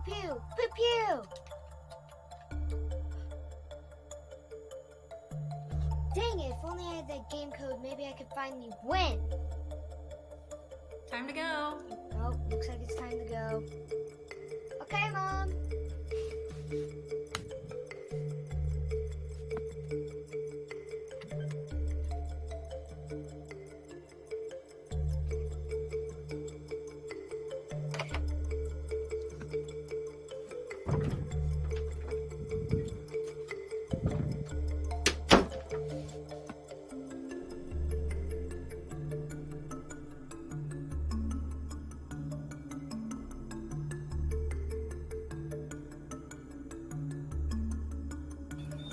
pew, pew pew. Dang it, if only I had that game code, maybe I could finally win. Time to go. Oh, looks like it's time to go. Okay, Mom.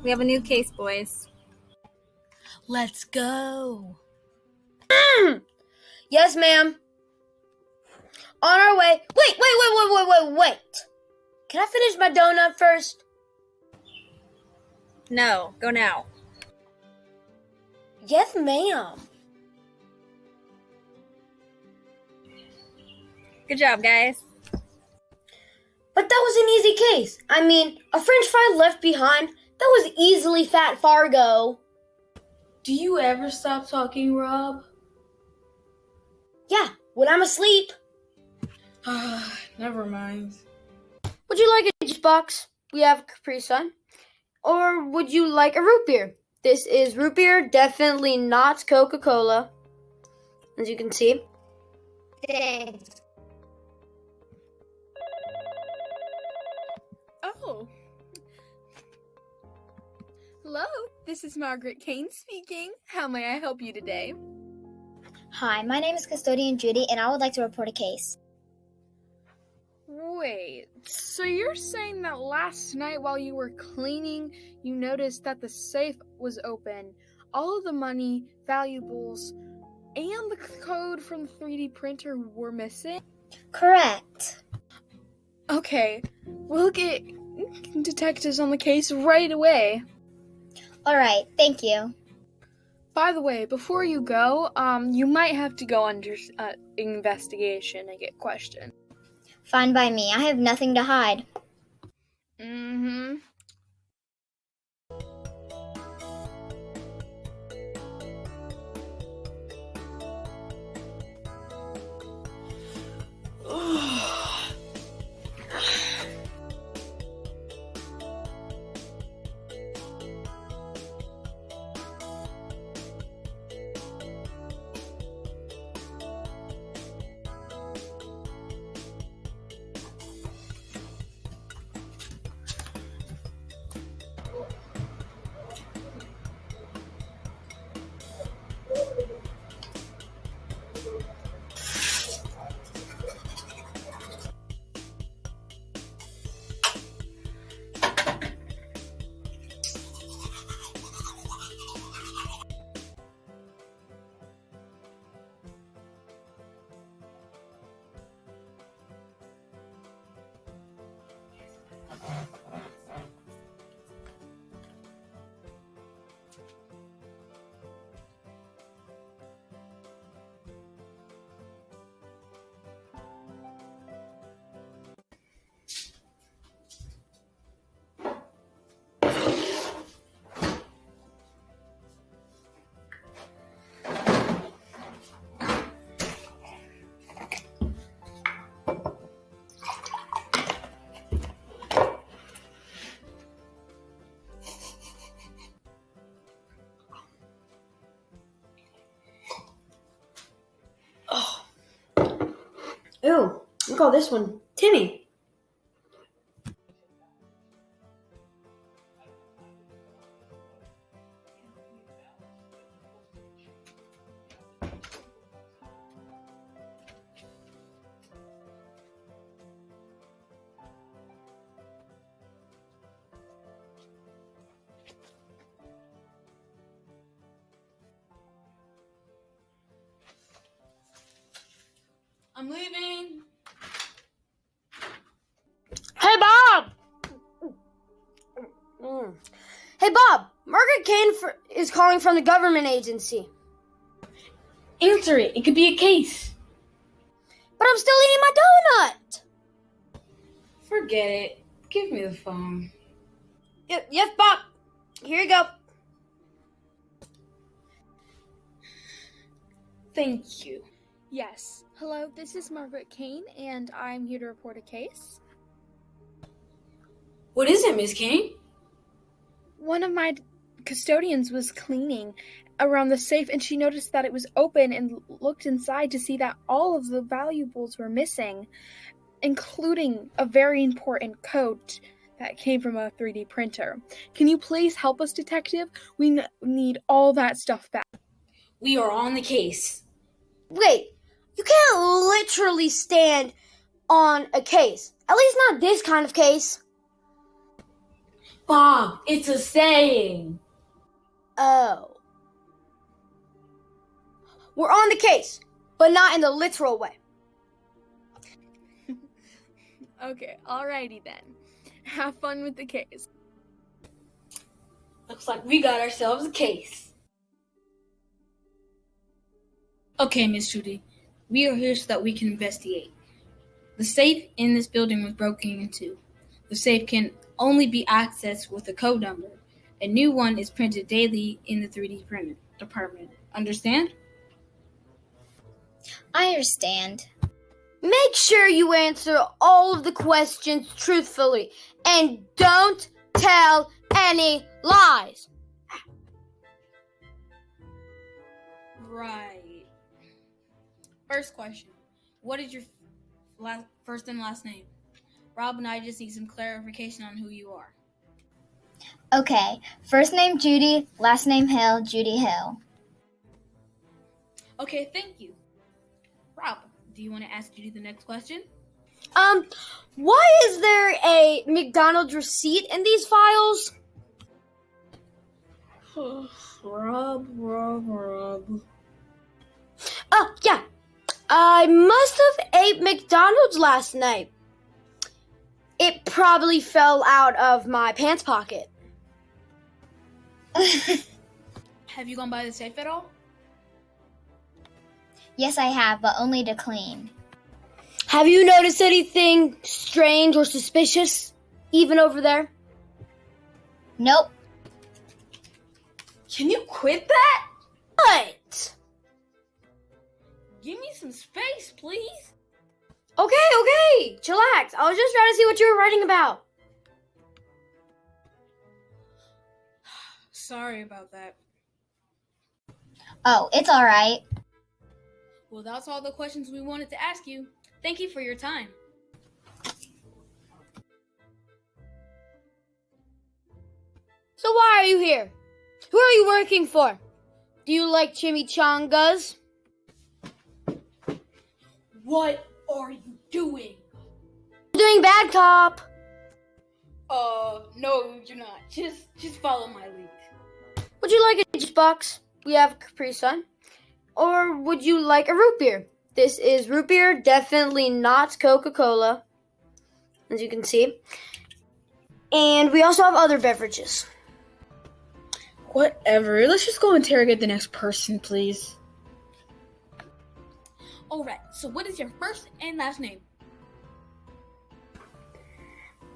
We have a new case, boys. Let's go. Yes, ma'am. On our way. Wait. Can I finish my donut first? No, go now. Yes, ma'am. Good job, guys. But that was an easy case. I mean, a french fry left behind, that was easily Fat Fargo. Do you ever stop talking, Rob? Yeah, when I'm asleep. Never mind. Would you like a juice box? We have a Capri Sun. Or would you like a root beer? This is root beer, definitely not Coca-Cola, as you can see. Thanks. Oh. Hello, this is Margaret Kane speaking. How may I help you today? Hi, my name is Custodian Judy, and I would like to report a case. Wait, so you're saying that last night while you were cleaning, you noticed that the safe was open, all of the money, valuables, and the code from the 3D printer were missing? Correct. Okay, we'll get detectives on the case right away. All right, thank you. By the way, before you go, you might have to go under investigation and get questioned. Fine by me. I have nothing to hide. Mm-hmm. Ooh, we call this one Timmy. I'm leaving. Hey, Bob! Hey, Bob! Margaret Kane is calling from the government agency. Answer it. It could be a case. But I'm still eating my donut! Forget it. Give me the phone. Yes, Bob. Here you go. Thank you. Yes. Hello, this is Margaret Kane, and I'm here to report a case. What is it, Miss Kane? One of my custodians was cleaning around the safe, and she noticed that it was open and looked inside to see that all of the valuables were missing, including a very important code that came from a 3D printer. Can you please help us, detective? We need all that stuff back. We are on the case. Wait, you can't literally stand on a case. At least not this kind of case. Bob, it's a saying. Oh. We're on the case, but not in the literal way. Okay, alrighty then. Have fun with the case. Looks like we got ourselves a case. Okay, Miss Judy. We are here so that we can investigate. The safe in this building was broken into. The safe can only be accessed with a code number. A new one is printed daily in the 3D print department. Understand? I understand. Make sure you answer all of the questions truthfully and don't tell any lies. Right. First question. What is your first and last name? Rob and I just need some clarification on who you are. Okay, first name Judy, last name Hill, Judy Hill. Okay, thank you. Rob, do you want to ask Judy the next question? Why is there a McDonald's receipt in these files? Rob. Oh, yeah. I must have ate McDonald's last night. It probably fell out of my pants pocket. Have you gone by the safe at all? Yes, I have, but only to clean. Have you noticed anything strange or suspicious, even over there? Nope. Can you quit that? What? Give me some space, please. Okay. Chillax. I was just trying to see what you were writing about. Sorry about that. Oh, it's alright. Well, that's all the questions we wanted to ask you. Thank you for your time. So why are you here? Who are you working for? Do you like chimichangas? What are you doing? Doing bad cop. No, you're not. Just follow my lead. Would you like a juice box? We have Capri Sun. Or would you like a root beer? This is root beer, definitely not Coca-Cola, as you can see. And we also have other beverages. Whatever. Let's just go interrogate the next person, please. Alright, so what is your first and last name?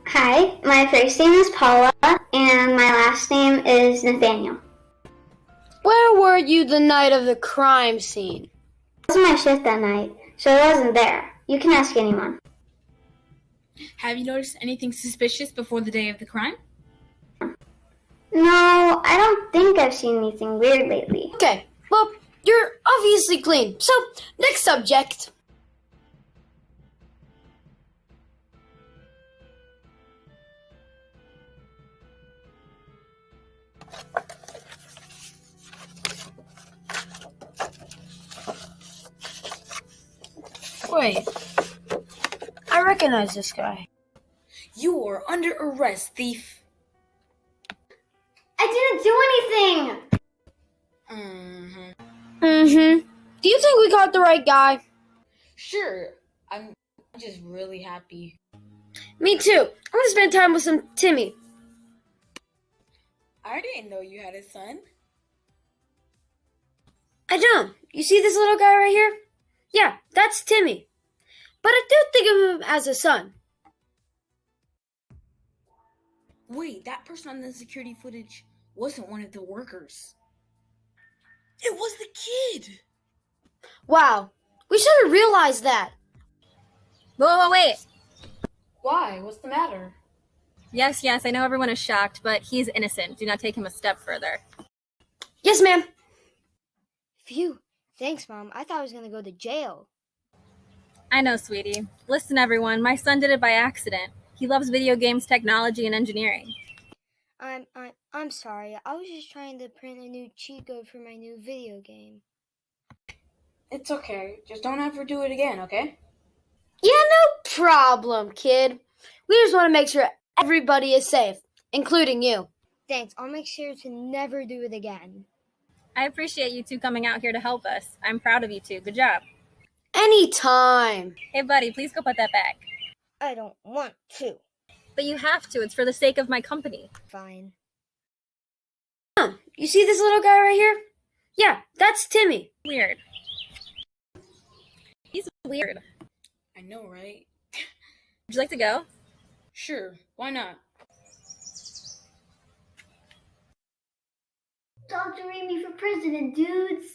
Hi, my first name is Paula, and my last name is Nathaniel. Where were you the night of the crime scene? It was my shift that night, so I wasn't there. You can ask anyone. Have you noticed anything suspicious before the day of the crime? No, I don't think I've seen anything weird lately. Okay, well, you're obviously clean. So, next subject. Wait, I recognize this guy. you are under arrest, thief. I didn't do anything! Do you think we got the right guy? Sure, I'm just really happy. Me too. I want to spend time with some Timmy. I didn't know you had a son. I don't. You see this little guy right here? Yeah, that's Timmy. But I do think of him as a son. Wait, that person on the security footage wasn't one of the workers. It was the kid! Wow, we should have realized that. Whoa, wait. Why? What's the matter? Yes, I know everyone is shocked, but he's innocent. Do not take him a step further. Yes, ma'am. Phew. Thanks, Mom. I thought I was going to go to jail. I know, sweetie. Listen, everyone, my son did it by accident. He loves video games, technology, and engineering. I'm sorry. I was just trying to print a new cheat code for my new video game. It's okay. Just don't ever do it again, okay? Yeah, no problem, kid. We just want to make sure everybody is safe, including you. Thanks. I'll make sure to never do it again. I appreciate you two coming out here to help us. I'm proud of you two. Good job. Anytime. Hey, buddy, please go put that back. I don't want to. But you have to. It's for the sake of my company. Fine. You see this little guy right here? Yeah, that's Timmy. Weird. He's weird. I know, right? Would you like to go? Sure, why not? Dr. Amy for president, dudes.